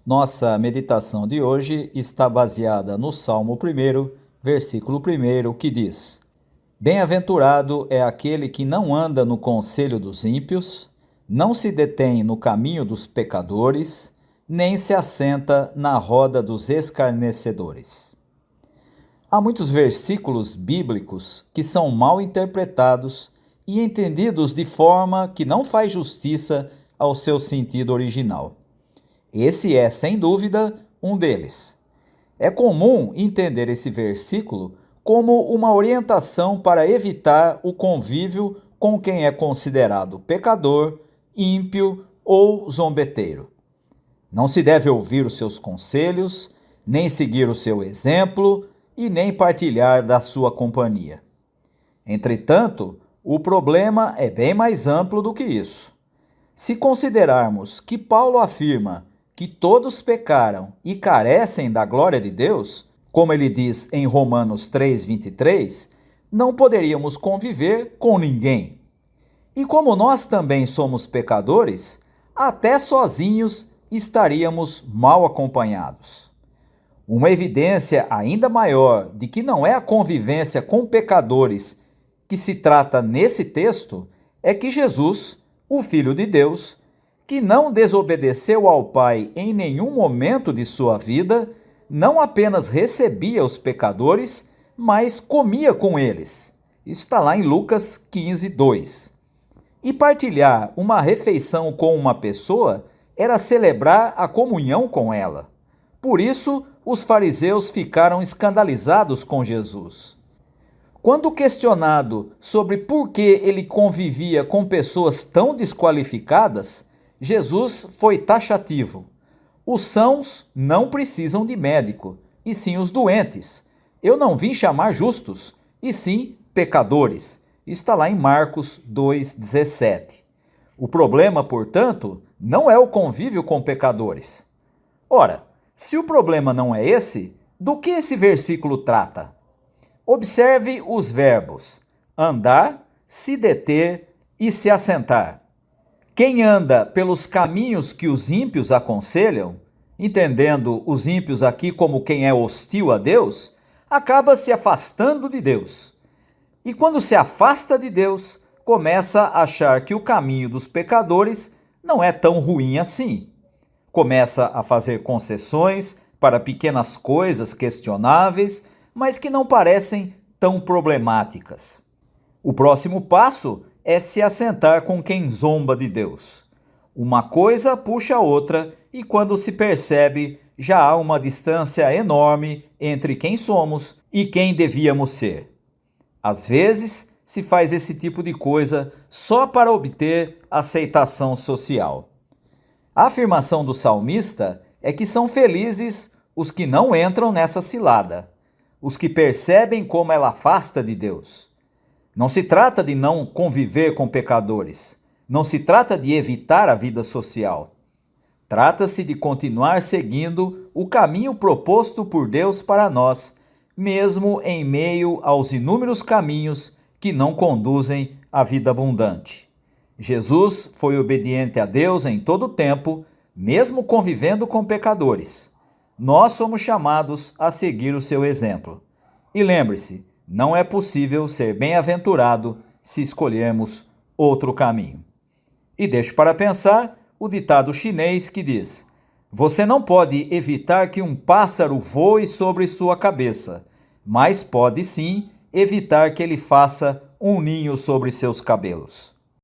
Nossa meditação de hoje está baseada no Salmo 1, versículo 1, que diz: Bem-aventurado é aquele que não anda no conselho dos ímpios, não se detém no caminho dos pecadores, nem se assenta na roda dos escarnecedores. Há muitos versículos bíblicos que são mal interpretados e entendidos de forma que não faz justiça ao seu sentido original. Esse é, sem dúvida, um deles. É comum entender esse versículo como uma orientação para evitar o convívio com quem é considerado pecador, ímpio ou zombeteiro. Não se deve ouvir os seus conselhos, nem seguir o seu exemplo e nem partilhar da sua companhia. Entretanto, o problema é bem mais amplo do que isso. Se considerarmos que Paulo afirma que todos pecaram e carecem da glória de Deus, como ele diz em Romanos 3:23, não poderíamos conviver com ninguém. E como nós também somos pecadores, até sozinhos estaríamos mal acompanhados. Uma evidência ainda maior de que não é a convivência com pecadores que se trata nesse texto é que Jesus, o Filho de Deus, que não desobedeceu ao Pai em nenhum momento de sua vida, não apenas recebia os pecadores, mas comia com eles. Isso está lá em Lucas 15:2. E partilhar uma refeição com uma pessoa era celebrar a comunhão com ela. Por isso, os fariseus ficaram escandalizados com Jesus. Quando questionado sobre por que ele convivia com pessoas tão desqualificadas, Jesus foi taxativo. Os sãos não precisam de médico, e sim os doentes. Eu não vim chamar justos, e sim pecadores. Está lá em Marcos 2,17. O problema, portanto, não é o convívio com pecadores. Ora, se o problema não é esse, do que esse versículo trata? Observe os verbos andar, se deter e se assentar. Quem anda pelos caminhos que os ímpios aconselham, entendendo os ímpios aqui como quem é hostil a Deus, acaba se afastando de Deus. E quando se afasta de Deus, começa a achar que o caminho dos pecadores não é tão ruim assim. Começa a fazer concessões para pequenas coisas questionáveis, mas que não parecem tão problemáticas. O próximo passo é se assentar com quem zomba de Deus. Uma coisa puxa a outra e quando se percebe, já há uma distância enorme entre quem somos e quem devíamos ser. Às vezes, se faz esse tipo de coisa só para obter aceitação social. A afirmação do salmista é que são felizes os que não entram nessa cilada, os que percebem como ela afasta de Deus. Não se trata de não conviver com pecadores, não se trata de evitar a vida social. Trata-se de continuar seguindo o caminho proposto por Deus para nós, mesmo em meio aos inúmeros caminhos que não conduzem à vida abundante. Jesus foi obediente a Deus em todo o tempo, mesmo convivendo com pecadores. Nós somos chamados a seguir o seu exemplo. E lembre-se, não é possível ser bem-aventurado se escolhermos outro caminho. E deixo para pensar o ditado chinês que diz: você não pode evitar que um pássaro voe sobre sua cabeça, mas pode sim evitar que ele faça um ninho sobre seus cabelos.